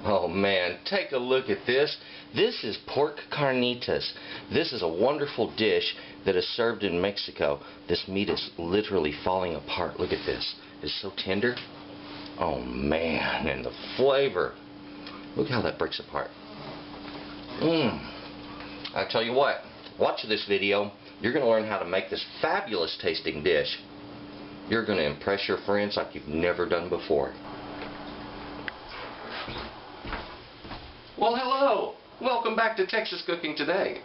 Oh man, take a look at this. This is pork carnitas. This is a wonderful dish that is served in Mexico. This meat is literally falling apart. Look at this. It's so tender. Oh man, and the flavor. Look how that breaks apart. I tell you what, watch this video. You're going to learn how to make this fabulous tasting dish. You're going to impress your friends like you've never done before. Well, hello! Welcome back to Texas Cooking Today.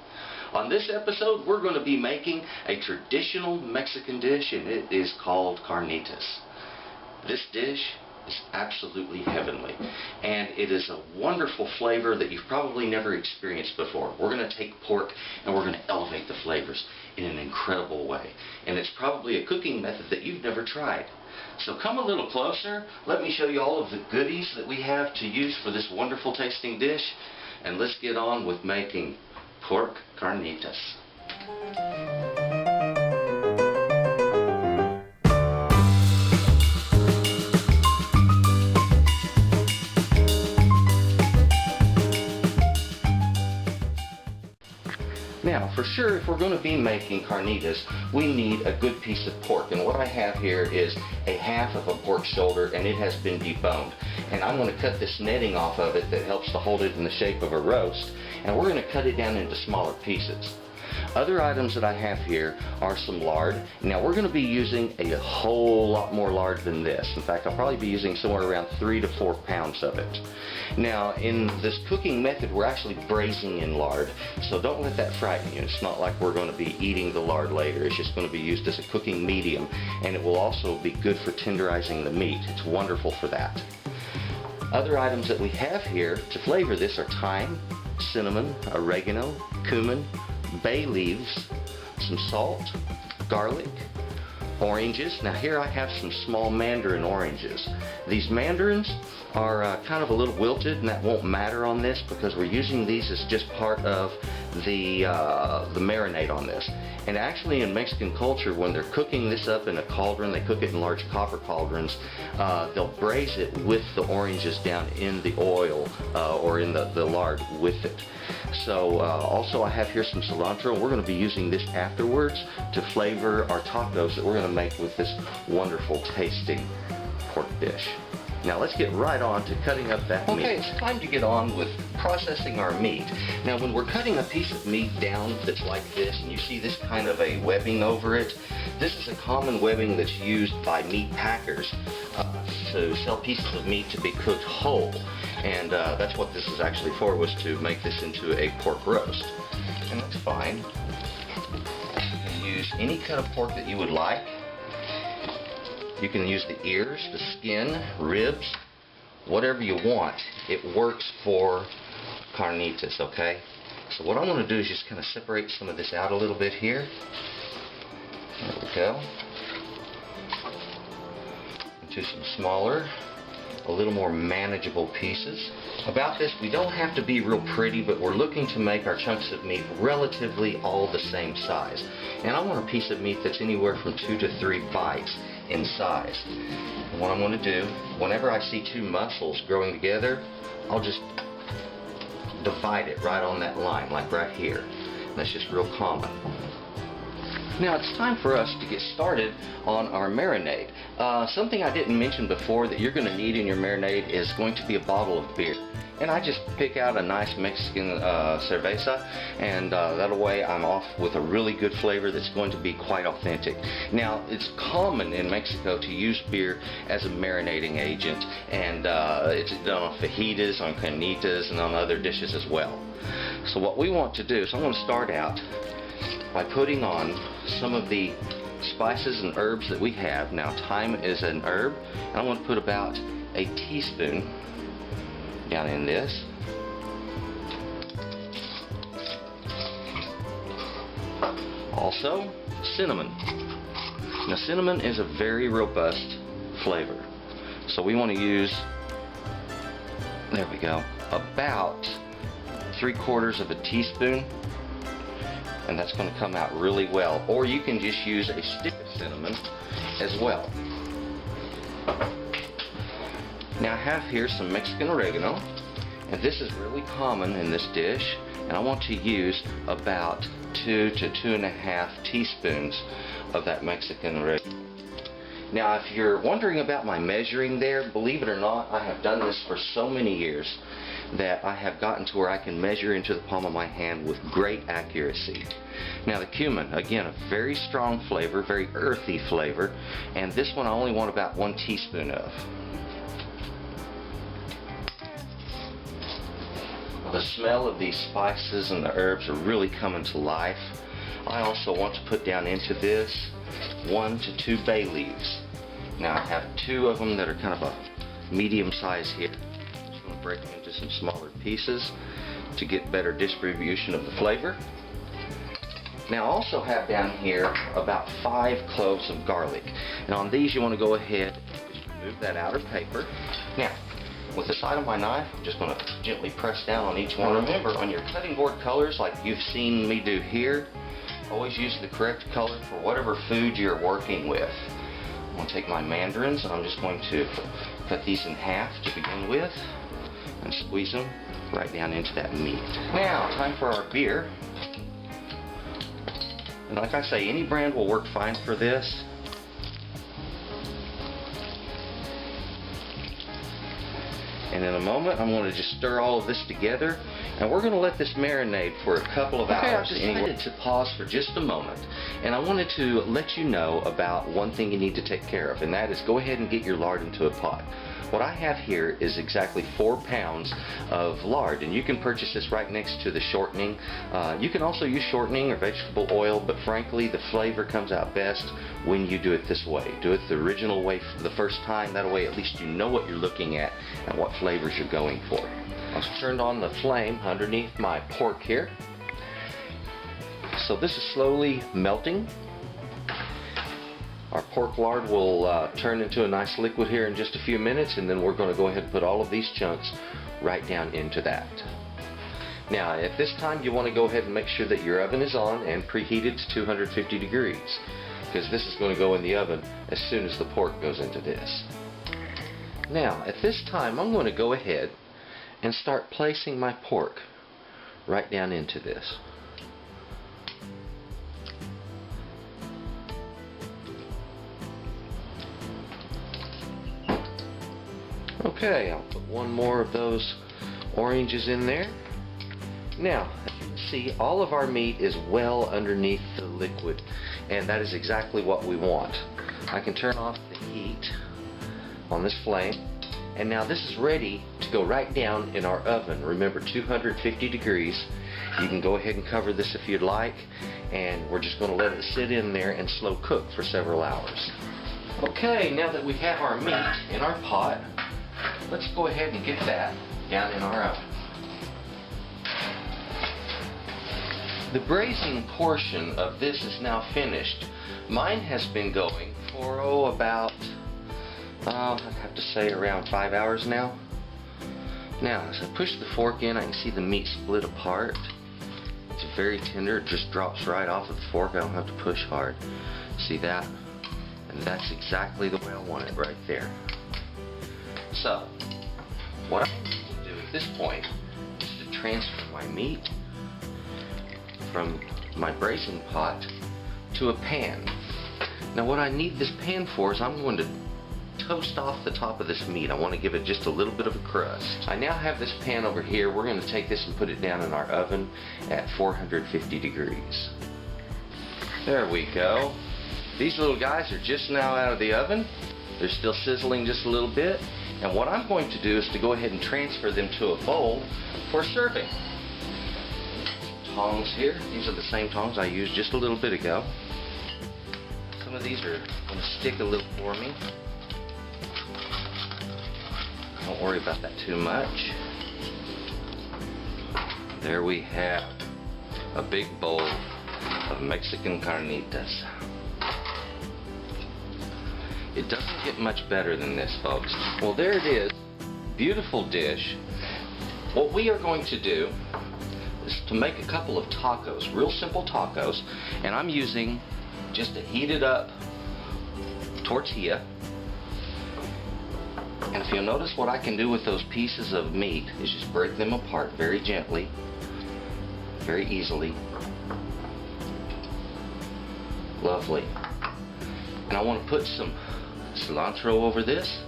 On this episode, we're going to be making a traditional Mexican dish, and it is called carnitas. This dish is absolutely heavenly, and it is a wonderful flavor that you've probably never experienced before. We're going to take pork and we're going to elevate the flavors in an incredible way, and it's probably a cooking method that you've never tried. So come a little closer, let me show you all of the goodies that we have to use for this wonderful tasting dish, and let's get on with making pork carnitas. Now, for sure, if we're going to be making carnitas, we need a good piece of pork. And what I have here is a half of a pork shoulder, and it has been deboned. And I'm going to cut this netting off of it that helps to hold it in the shape of a roast. And we're going to cut it down into smaller pieces. Other items that I have here are some lard. Now, we're going to be using a whole lot more lard than this. In fact, I'll probably be using somewhere around 3 to 4 pounds of it. Now, in this cooking method, we're actually braising in lard, so don't let that frighten you. It's not like we're going to be eating the lard later. It's just going to be used as a cooking medium, and it will also be good for tenderizing the meat. It's wonderful for that. Other items that we have here to flavor this are thyme, cinnamon, oregano, cumin, bay leaves, some salt, garlic, oranges. Now here I have some small mandarin oranges. These mandarins are kind of a little wilted, and that won't matter on this because we're using these as just part of the marinade on this. And actually in Mexican culture, when they're cooking this up in a cauldron, they cook it in large copper cauldrons, they'll braise it with the oranges down in the oil or in the lard with it. So also I have here some cilantro. We're going to be using this afterwards to flavor our tacos that we're going to make with this wonderful tasting pork dish. Now let's get right on to cutting up that meat. Okay, it's time to get on with processing our meat. Now when we're cutting a piece of meat down that's like this, and you see this kind of a webbing over it, this is a common webbing that's used by meat packers to sell pieces of meat to be cooked whole. And that's what this is actually for, was to make this into a pork roast. And that's fine. You can use any cut of pork that you would like. You can use the ears, the skin, ribs, whatever you want. It works for carnitas, okay? So what I'm going to do is just kind of separate some of this out a little bit here. There we go. Into some smaller, a little more manageable pieces. About this, we don't have to be real pretty, but we're looking to make our chunks of meat relatively all the same size. And I want a piece of meat that's anywhere from 2 to 3 bites in size. And what I'm going to do, whenever I see two muscles growing together, I'll just divide it right on that line, like right here. And that's just real common. Now it's time for us to get started on our marinade. Something I didn't mention before that you're going to need in your marinade is going to be a bottle of beer. And I just pick out a nice Mexican cerveza, and that way I'm off with a really good flavor that's going to be quite authentic. Now, it's common in Mexico to use beer as a marinating agent, and it's done on fajitas, on carnitas, and on other dishes as well. So what we want to do is I'm going to start out by putting on some of the spices and herbs that we have. Now, thyme is an herb, and I'm going to put about a teaspoon down in this. Also, cinnamon. Now, cinnamon is a very robust flavor, so we want to use, there we go, about 3/4 of a teaspoon, and that's going to come out really well. Or you can just use a stick of cinnamon as well. Now I have here some Mexican oregano, And this is really common in this dish, and I want to use about 2 to 2.5 teaspoons of that Mexican red. Now, if you're wondering about my measuring there, believe it or not, I have done this for so many years that I have gotten to where I can measure into the palm of my hand with great accuracy. Now, the cumin, again, a very strong flavor, very earthy flavor, and this one I only want about 1 teaspoon of. The smell of these spices and the herbs are really coming to life. I also want to put down into this 1 to 2 bay leaves. Now I have 2 of them that are kind of a medium size here. I'm just going to break them into some smaller pieces to get better distribution of the flavor. Now I also have down here about 5 cloves of garlic. And on these you want to go ahead and just remove that outer paper. Now, with the side of my knife, I'm just going to gently press down on each one. Remember, on your cutting board colors like you've seen me do here, always use the correct color for whatever food you're working with. I'm going to take my mandarins and I'm just going to cut these in half to begin with and squeeze them right down into that meat. Now, time for our beer. And like I say, any brand will work fine for this. And in a moment, I'm going to just stir all of this together, and we're going to let this marinate for a couple of hours. I've decided to pause for just a moment, and I wanted to let you know about one thing you need to take care of, and that is go ahead and get your lard into a pot. What I have here is exactly 4 pounds of lard, and you can purchase this right next to the shortening. You can also use shortening or vegetable oil, but frankly the flavor comes out best when you do it this way. Do it the original way the first time, that way at least you know what you're looking at and what flavors you're going for. I've turned on the flame underneath my pork here. So this is slowly melting. Our pork lard will turn into a nice liquid here in just a few minutes, and then we're going to go ahead and put all of these chunks right down into that. Now, at this time you want to go ahead and make sure that your oven is on and preheated to 250 degrees, because this is going to go in the oven as soon as the pork goes into this. Now, at this time I'm going to go ahead and start placing my pork right down into this. Okay, I'll put 1 more of those oranges in there. Now, as you can see, all of our meat is well underneath the liquid, and that is exactly what we want. I can turn off the heat on this flame, and now this is ready to go right down in our oven. Remember, 250 degrees. You can go ahead and cover this if you'd like, and we're just going to let it sit in there and slow cook for several hours. Okay, now that we have our meat in our pot, let's go ahead and get that down in our oven. The braising portion of this is now finished. Mine has been going for about, I'd have to say around 5 hours now. Now, as I push the fork in, I can see the meat split apart. It's very tender, it just drops right off of the fork. I don't have to push hard. See that? And that's exactly the way I want it right there. So, what I need to do at this point is to transfer my meat from my braising pot to a pan. Now what I need this pan for is I'm going to toast off the top of this meat. I want to give it just a little bit of a crust. I now have this pan over here. We're going to take this and put it down in our oven at 450 degrees. There we go. These little guys are just now out of the oven. They're still sizzling just a little bit. And what I'm going to do is to go ahead and transfer them to a bowl for serving. Tongs here. These are the same tongs I used just a little bit ago. Some of these are going to stick a little for me. Don't worry about that too much. There we have a big bowl of Mexican carnitas. It doesn't get much better than this, folks. Well, there it is. Beautiful dish. What we are going to do is to make a couple of tacos, real simple tacos, and I'm using just a heated up tortilla. And if you'll notice, what I can do with those pieces of meat is just break them apart very gently, very easily. Lovely. And I want to put some cilantro over this.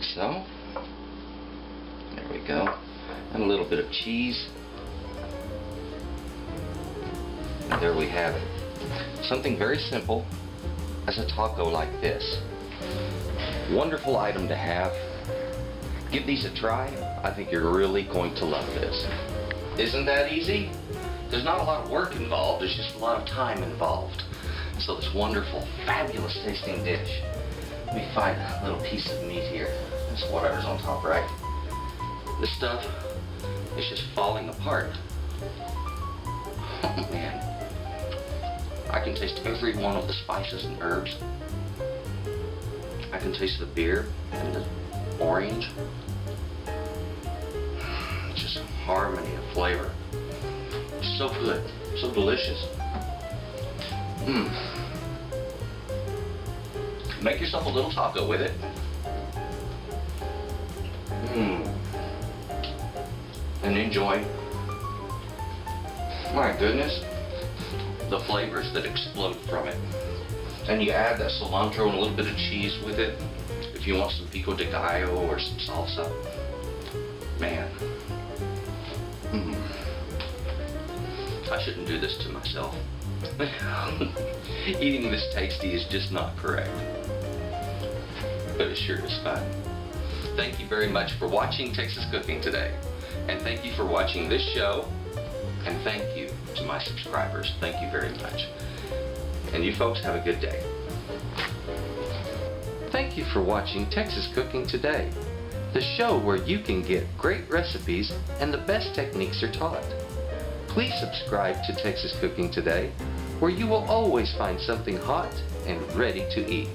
So, there we go. And a little bit of cheese. And there we have it. Something very simple as a taco like this. Wonderful item to have. Give these a try. I think you're really going to love this. Isn't that easy? There's not a lot of work involved, there's just a lot of time involved. So this wonderful, fabulous tasting dish. Let me find a little piece of meat here. This whatever's on top, right? This stuff is just falling apart. Oh man. I can taste every one of the spices and herbs. I can taste the beer and the orange. Just harmony of flavor. So good, so delicious. Make yourself a little taco with it. And enjoy. My goodness, the flavors that explode from it. And you add that cilantro and a little bit of cheese with it. If you want some pico de gallo or some salsa. Man. I shouldn't do this to myself. Eating this tasty is just not correct. But it sure is fun. Thank you very much for watching Texas Cooking today. And thank you for watching this show. And thank you to my subscribers. Thank you very much. And you folks have a good day. Thank you for watching Texas Cooking Today, the show where you can get great recipes and the best techniques are taught. Please subscribe to Texas Cooking Today, where you will always find something hot and ready to eat.